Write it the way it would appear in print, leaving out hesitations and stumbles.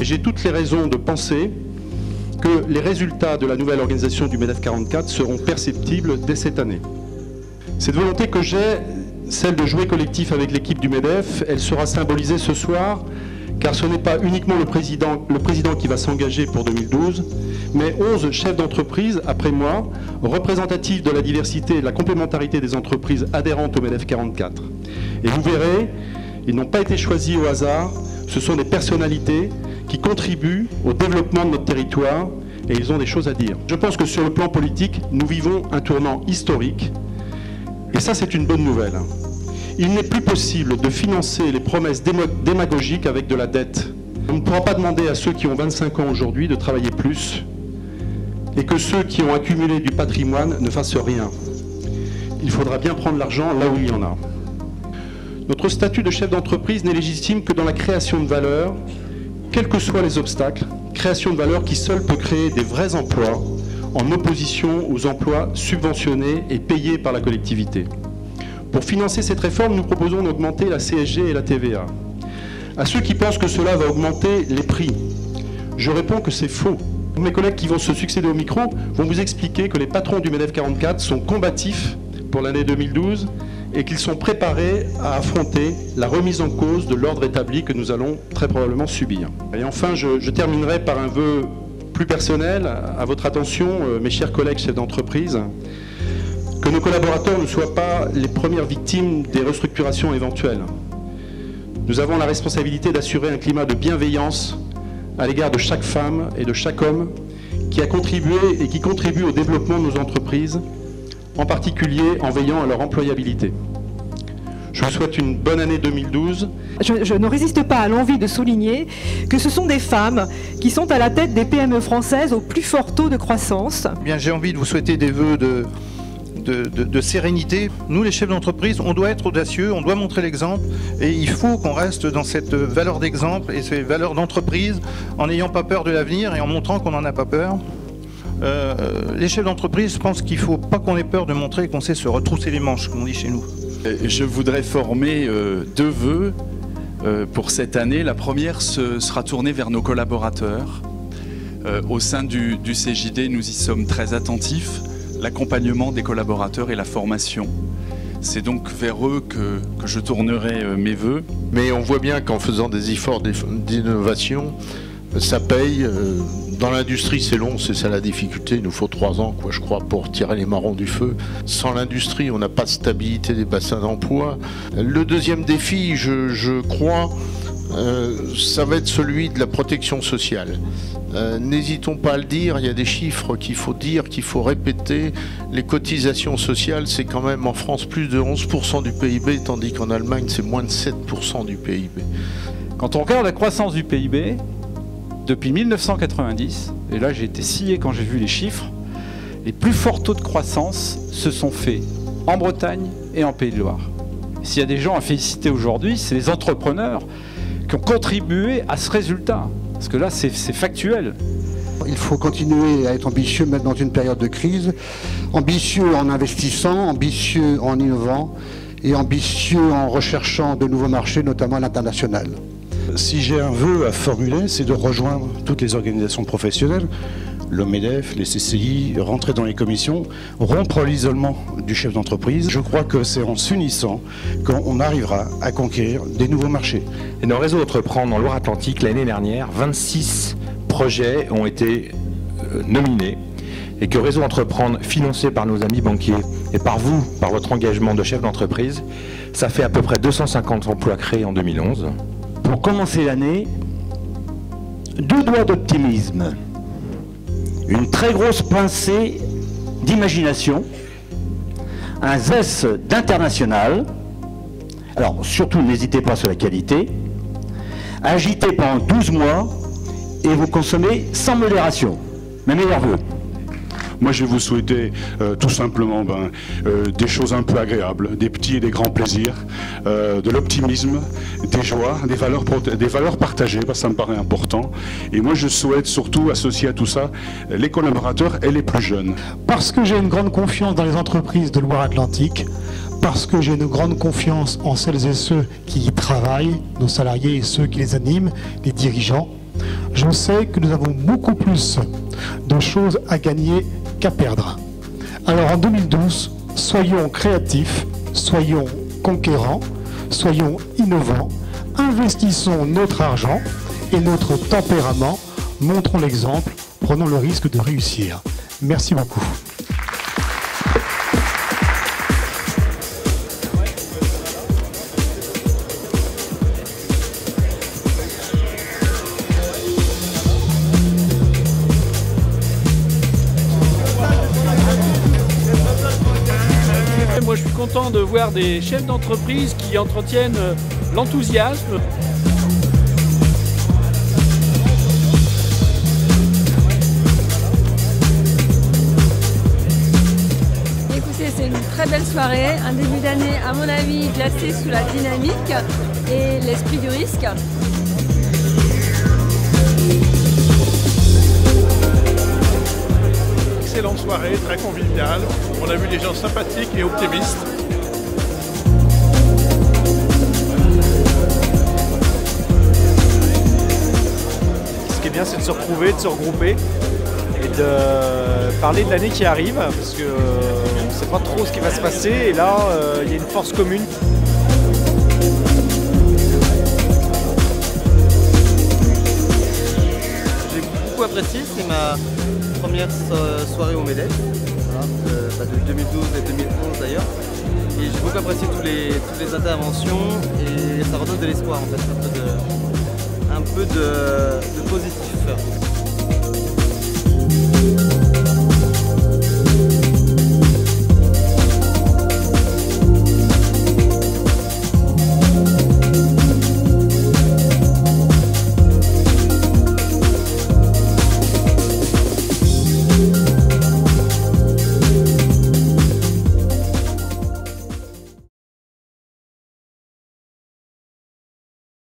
j'ai toutes les raisons de penser que les résultats de la nouvelle organisation du MEDEF 44 seront perceptibles dès cette année. Cette volonté que j'ai, celle de jouer collectif avec l'équipe du MEDEF, elle sera symbolisée ce soir, car ce n'est pas uniquement le président qui va s'engager pour 2012, mais 11 chefs d'entreprise, après moi, représentatifs de la diversité et de la complémentarité des entreprises adhérentes au MEDEF 44. Et vous verrez, ils n'ont pas été choisis au hasard, ce sont des personnalités qui contribuent au développement de notre territoire et ils ont des choses à dire. Je pense que sur le plan politique, nous vivons un tournant historique et ça c'est une bonne nouvelle. Il n'est plus possible de financer les promesses démagogiques avec de la dette. On ne pourra pas demander à ceux qui ont 25 ans aujourd'hui de travailler plus et que ceux qui ont accumulé du patrimoine ne fassent rien. Il faudra bien prendre l'argent là où il y en a. Notre statut de chef d'entreprise n'est légitime que dans la création de valeur, quels que soient les obstacles, création de valeur qui seule peut créer des vrais emplois en opposition aux emplois subventionnés et payés par la collectivité. Pour financer cette réforme, nous proposons d'augmenter la CSG et la TVA. À ceux qui pensent que cela va augmenter les prix, je réponds que c'est faux. Mes collègues qui vont se succéder au micro vont vous expliquer que les patrons du MEDEF 44 sont combatifs pour l'année 2012 et qu'ils sont préparés à affronter la remise en cause de l'ordre établi que nous allons très probablement subir. Et enfin, je terminerai par un vœu plus personnel à votre attention, mes chers collègues chefs d'entreprise, que nos collaborateurs ne soient pas les premières victimes des restructurations éventuelles. Nous avons la responsabilité d'assurer un climat de bienveillance à l'égard de chaque femme et de chaque homme qui a contribué et qui contribue au développement de nos entreprises, en particulier en veillant à leur employabilité. Je vous souhaite une bonne année 2012. Je ne résiste pas à l'envie de souligner que ce sont des femmes qui sont à la tête des PME françaises au plus fort taux de croissance. Bien, j'ai envie de vous souhaiter des vœux de sérénité. Nous, les chefs d'entreprise, on doit être audacieux, on doit montrer l'exemple et il faut qu'on reste dans cette valeur d'exemple et ces valeurs d'entreprise en n'ayant pas peur de l'avenir et en montrant qu'on n'en a pas peur. Les chefs d'entreprise, je pense qu'il ne faut pas qu'on ait peur de montrer qu'on sait se retrousser les manches, comme on dit chez nous. Je voudrais former deux vœux pour cette année. La première sera tournée vers nos collaborateurs. Au sein du CJD, nous y sommes très attentifs. L'accompagnement des collaborateurs et la formation. C'est donc vers eux que je tournerai mes vœux. Mais on voit bien qu'en faisant des efforts d'innovation, ça paye. Dans l'industrie, c'est long, c'est ça la difficulté. Il nous faut 3 ans, je crois, pour tirer les marrons du feu. Sans l'industrie, on n'a pas de stabilité des bassins d'emploi. Le deuxième défi, je crois, ça va être celui de la protection sociale. N'hésitons pas à le dire, il y a des chiffres qu'il faut dire, qu'il faut répéter. Les cotisations sociales, c'est quand même en France plus de 11% du PIB, tandis qu'en Allemagne, c'est moins de 7% du PIB. Quand on regarde la croissance du PIB, depuis 1990, et là j'ai été scié quand j'ai vu les chiffres, les plus forts taux de croissance se sont faits en Bretagne et en Pays de Loire. S'il y a des gens à féliciter aujourd'hui, c'est les entrepreneurs qui ont contribué à ce résultat. Parce que là, c'est factuel. Il faut continuer à être ambitieux même dans une période de crise, ambitieux en investissant, ambitieux en innovant et ambitieux en recherchant de nouveaux marchés, notamment à l'international. Si j'ai un vœu à formuler, c'est de rejoindre toutes les organisations professionnelles, le MEDEF, les CCI, rentrer dans les commissions, rompre l'isolement du chef d'entreprise. Je crois que c'est en s'unissant qu'on arrivera à conquérir des nouveaux marchés. Et dans Réseau Entreprendre en Loire-Atlantique, l'année dernière, 26 projets ont été nominés et que Réseau Entreprendre, financé par nos amis banquiers et par vous, par votre engagement de chef d'entreprise, ça fait à peu près 250 emplois créés en 2011. Pour commencer l'année, 2 doigts d'optimisme. Une très grosse pincée d'imagination, un zeste d'international. Alors surtout n'hésitez pas sur la qualité. Agitez pendant 12 mois et vous consommez sans modération. Mes meilleurs vœux. Moi, je vais vous souhaiter tout simplement des choses un peu agréables, des petits et des grands plaisirs, de l'optimisme, des joies, des valeurs partagées, parce que ça me paraît important. Et moi, je souhaite surtout associer à tout ça les collaborateurs et les plus jeunes. Parce que j'ai une grande confiance dans les entreprises de Loire-Atlantique, parce que j'ai une grande confiance en celles et ceux qui y travaillent, nos salariés et ceux qui les animent, les dirigeants, je sais que nous avons beaucoup plus de choses à gagner qu'à perdre. Alors en 2012, soyons créatifs, soyons conquérants, soyons innovants, investissons notre argent et notre tempérament, montrons l'exemple, prenons le risque de réussir. Merci beaucoup. Moi je suis content de voir des chefs d'entreprise qui entretiennent l'enthousiasme. Écoutez, c'est une très belle soirée, un début d'année à mon avis placé sous la dynamique et l'esprit du risque. Excellente soirée, très conviviale. On a vu des gens sympathiques et optimistes. Ce qui est bien, c'est de se retrouver, de se regrouper et de parler de l'année qui arrive, parce qu'on ne sait pas trop ce qui va se passer et là, il y a une force commune. J'ai beaucoup apprécié, c'est ma première soirée au MEDEF, voilà, de 2012 et 2011 d'ailleurs. Et j'ai beaucoup apprécié toutes les interventions et ça redonne de l'espoir en fait, un peu de